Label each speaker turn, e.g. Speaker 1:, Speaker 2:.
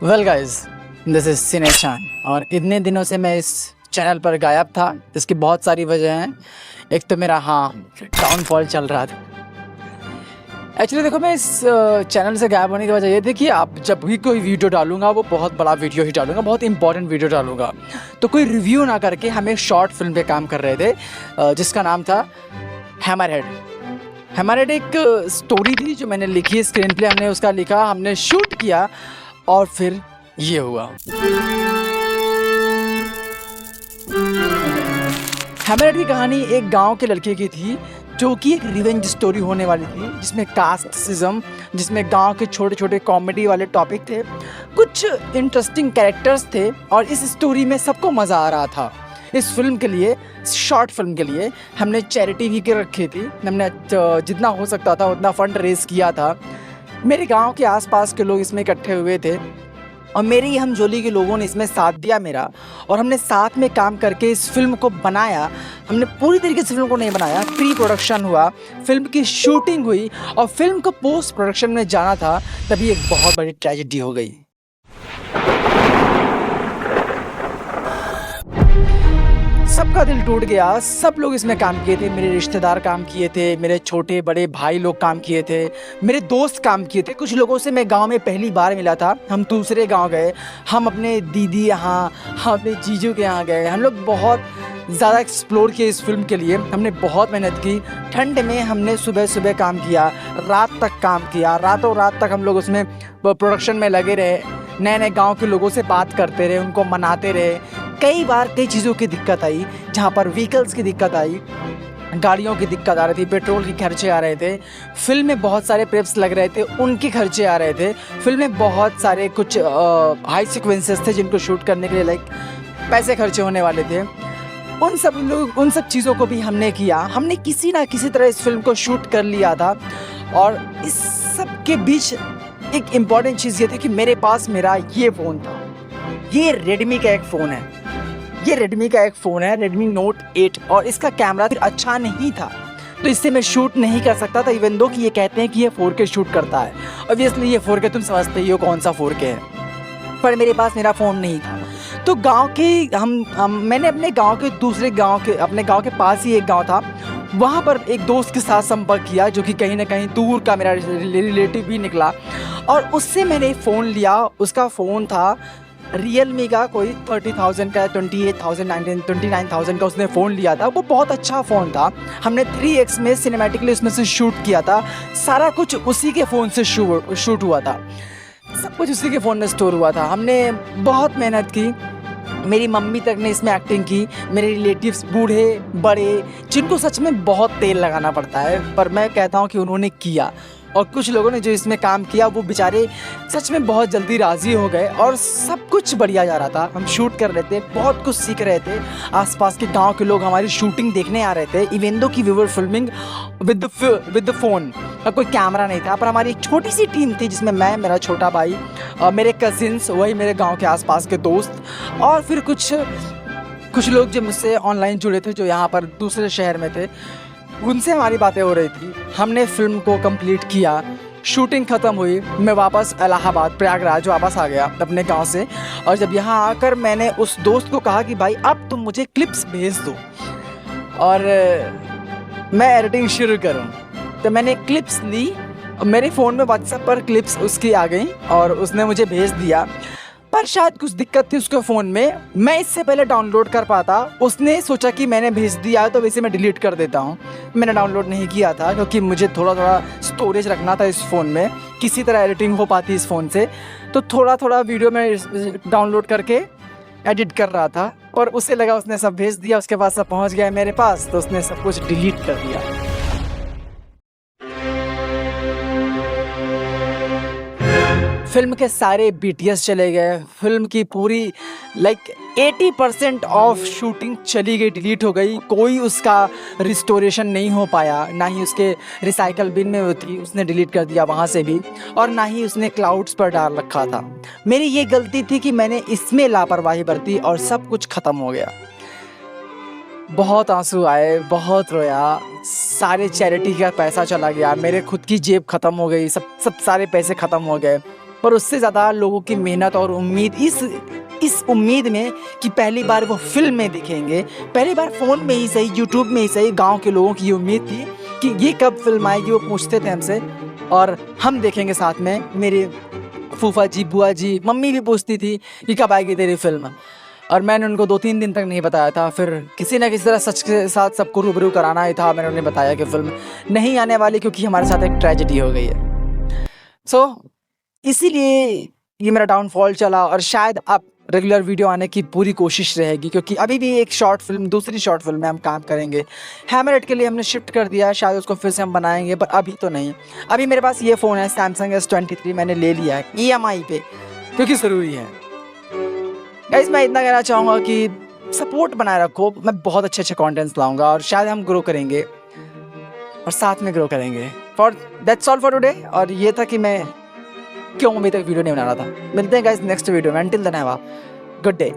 Speaker 1: Well guys, this is सिने चान और इतने दिनों से मैं इस चैनल पर गायब था। इसकी बहुत सारी वजह हैं। एक तो मेरा डाउनफॉल चल रहा था। एक्चुअली देखो, मैं इस चैनल से गायब होने की वजह ये थी कि आप जब भी कोई वीडियो डालूंगा वो बहुत बड़ा वीडियो ही डालूंगा, बहुत इंपॉर्टेंट वीडियो डालूंगा। तो कोई रिव्यू ना करके हम एक शॉर्ट फिल्म पे काम कर रहे थे जिसका नाम था हैमरहेड। हैमरहेड एक स्टोरी थी जो मैंने लिखी, स्क्रीन प्ले हमने उसका लिखा, हमने शूट किया और फिर ये हुआ। हैमरहेड की कहानी एक गांव के लड़के की थी जो कि एक रिवेंज स्टोरी होने वाली थी, जिसमें कास्टिज्म, जिसमें गांव के छोटे छोटे कॉमेडी वाले टॉपिक थे, कुछ इंटरेस्टिंग कैरेक्टर्स थे और इस स्टोरी में सबको मज़ा आ रहा था। इस फिल्म के लिए, शॉर्ट फिल्म के लिए हमने चैरिटी भी कर रखी थी। हमने जितना हो सकता था उतना फंड रेज किया था। मेरे गांव के आसपास के लोग इसमें इकट्ठे हुए थे और मेरी हमजोली के लोगों ने इसमें साथ दिया मेरा, और हमने साथ में काम करके इस फिल्म को बनाया। हमने पूरी तरीके से फिल्म को नहीं बनाया, प्री प्रोडक्शन हुआ, फिल्म की शूटिंग हुई और फिल्म को पोस्ट प्रोडक्शन में जाना था, तभी एक बहुत बड़ी ट्रेजेडी हो गई। सबका दिल टूट गया। सब लोग इसमें काम किए थे, मेरे रिश्तेदार काम किए थे, मेरे छोटे बड़े भाई लोग काम किए थे, मेरे दोस्त काम किए थे। कुछ लोगों से मैं गांव में पहली बार मिला था। हम दूसरे गांव गए, हम अपने दीदी यहाँ, हम अपने जीजू के यहाँ गए। हम लोग बहुत ज़्यादा एक्सप्लोर किए इस फिल्म के लिए। हमने बहुत मेहनत की। ठंड में हमने सुबह सुबह काम किया, रात तक काम किया, रातों रात तक हम लोग उसमें प्रोडक्शन में लगे रहे। नए नए गांव के लोगों से बात करते रहे, उनको मनाते रहे। कई बार कई चीज़ों की दिक्कत आई, जहाँ पर व्हीकल्स की दिक्कत आई, गाड़ियों की दिक्कत आ रही थी, पेट्रोल के खर्चे आ रहे थे, फिल्म में बहुत सारे प्रेप्स लग रहे थे, उनके खर्चे आ रहे थे, फिल्म में बहुत सारे कुछ हाई सीक्वेंसेस थे जिनको शूट करने के लिए पैसे खर्चे होने वाले थे। उन सब चीज़ों को भी हमने किया। हमने किसी ना किसी तरह इस फिल्म को शूट कर लिया था। और इस सब के बीच एक इम्पॉर्टेंट चीज़ ये थी कि मेरे पास मेरा ये फ़ोन था। ये रेडमी का एक फ़ोन है, रेडमी नोट 8, और इसका कैमरा फिर अच्छा नहीं था, तो इससे मैं शूट नहीं कर सकता था। इवन दो कि ये कहते हैं कि ये 4K शूट करता है, ऑब्वियसली ये 4K तुम समझते ही हो कौन सा 4K है, पर मेरे पास मेरा फ़ोन नहीं था। तो गांव के मैंने अपने गांव के दूसरे गांव के, अपने गांव के पास ही एक गांव था, वहाँ पर एक दोस्त के साथ संपर्क किया जो कि कहीं ना कहीं दूर का मेरा रिलेटिव भी निकला, और उससे मैंने फ़ोन लिया। उसका फ़ोन था रियलमी का, कोई 30,000 का, 29,000 का उसने फ़ोन लिया था। वो बहुत अच्छा फ़ोन था। हमने 3x में सिनेमैटिकली उसमें से शूट किया था। सारा कुछ उसी के फ़ोन से शूट हुआ था, सब कुछ उसी के फ़ोन में स्टोर हुआ था। हमने बहुत मेहनत की। मेरी मम्मी तक ने इसमें एक्टिंग की, मेरे रिलेटिव्स बूढ़े बड़े, जिनको सच में बहुत तेल लगाना पड़ता है, पर मैं कहता हूँ कि उन्होंने किया। और कुछ लोगों ने जो इसमें काम किया वो बेचारे सच में बहुत जल्दी राज़ी हो गए और सब कुछ बढ़िया जा रहा था। हम शूट कर रहे थे, बहुत कुछ सीख रहे थे। आसपास के गांव के लोग हमारी शूटिंग देखने आ रहे थे, इवन दो कि we were filming with the phone. कोई कैमरा नहीं था, पर हमारी एक छोटी सी टीम थी जिसमें मैं, मेरा छोटा भाई, मेरे कजिन्स, वही मेरे गाँव के आसपास के दोस्त, और फिर कुछ लोग जो मुझसे ऑनलाइन जुड़े थे, जो यहाँ पर दूसरे शहर में थे, उनसे हमारी बातें हो रही थी। हमने फिल्म को कंप्लीट किया, शूटिंग ख़त्म हुई। मैं वापस इलाहाबाद, प्रयागराज वापस आ गया अपने गांव से। और जब यहाँ आकर मैंने उस दोस्त को कहा कि भाई अब तुम मुझे क्लिप्स भेज दो और मैं एडिटिंग शुरू करूँ, तो मैंने क्लिप्स ली। मेरे फ़ोन में व्हाट्सएप पर क्लिप्स उसकी आ गई और उसने मुझे भेज दिया। पर शायद कुछ दिक्कत थी उसके फ़ोन में, मैं इससे पहले डाउनलोड कर पाता। उसने सोचा कि मैंने भेज दिया तो वैसे मैं डिलीट कर देता हूँ। मैंने डाउनलोड नहीं किया था क्योंकि मुझे थोड़ा थोड़ा स्टोरेज रखना था इस फ़ोन में, किसी तरह एडिटिंग हो पाती इस फ़ोन से। तो थोड़ा थोड़ा वीडियो में डाउनलोड करके एडिट कर रहा था, और उसे लगा उसने सब भेज दिया, उसके बाद सब पहुँच गया मेरे पास, तो उसने सब कुछ डिलीट कर दिया। फिल्म के सारे BTS चले गए, फिल्म की पूरी 80% ऑफ शूटिंग चली गई, डिलीट हो गई। कोई उसका रिस्टोरेशन नहीं हो पाया, ना ही उसके रिसाइकल बिन में वो थी, उसने डिलीट कर दिया वहाँ से भी, और ना ही उसने क्लाउड्स पर डाल रखा था। मेरी ये गलती थी कि मैंने इसमें लापरवाही बरती और सब कुछ ख़त्म हो गया। बहुत आंसू आए, बहुत रोया, सारे चैरिटी का पैसा चला गया, मेरे खुद की जेब ख़त्म हो गई, सब सारे पैसे ख़त्म हो गए। पर उससे ज़्यादा लोगों की मेहनत और उम्मीद इस उम्मीद में कि पहली बार वो फिल्म में दिखेंगे, पहली बार फ़ोन में ही सही, यूट्यूब में ही सही, गांव के लोगों की ये उम्मीद थी कि ये कब फिल्म आएगी। वो पूछते थे हमसे और हम देखेंगे साथ में। मेरे फूफा जी, बुआ जी, मम्मी भी पूछती थी कि कब आएगी तेरी फिल्म, और मैंने उनको 2-3 दिन तक नहीं बताया था। फिर किसी न किसी तरह सच के साथ सबको रूबरू कराना ही था। मैंने उन्हें बताया कि फिल्म नहीं आने वाली क्योंकि हमारे साथ एक ट्रेजेडी हो गई है। सो इसीलिए ये मेरा डाउनफॉल चला, और शायद अब रेगुलर वीडियो आने की पूरी कोशिश रहेगी क्योंकि अभी भी एक शॉर्ट फिल्म, दूसरी शॉर्ट फिल्म में हम काम करेंगे। हैमरहेड के लिए हमने शिफ्ट कर दिया, शायद उसको फिर से हम बनाएंगे, पर अभी तो नहीं। अभी मेरे पास ये फ़ोन है सैमसंग S23, मैंने ले लिया है EMI पे क्योंकि ज़रूरी है। गाइस मैं इतना कहना चाहूँगा कि सपोर्ट बनाए रखो। मैं बहुत अच्छे कंटेंट्स लाऊंगा और शायद हम ग्रो करेंगे और साथ में ग्रो करेंगे। For that's all for today. और ये था कि मैं क्यों अभी तक वीडियो नहीं बना रहा था। मिलते हैं गाइस नेक्स्ट वीडियो में। Until then have a good day.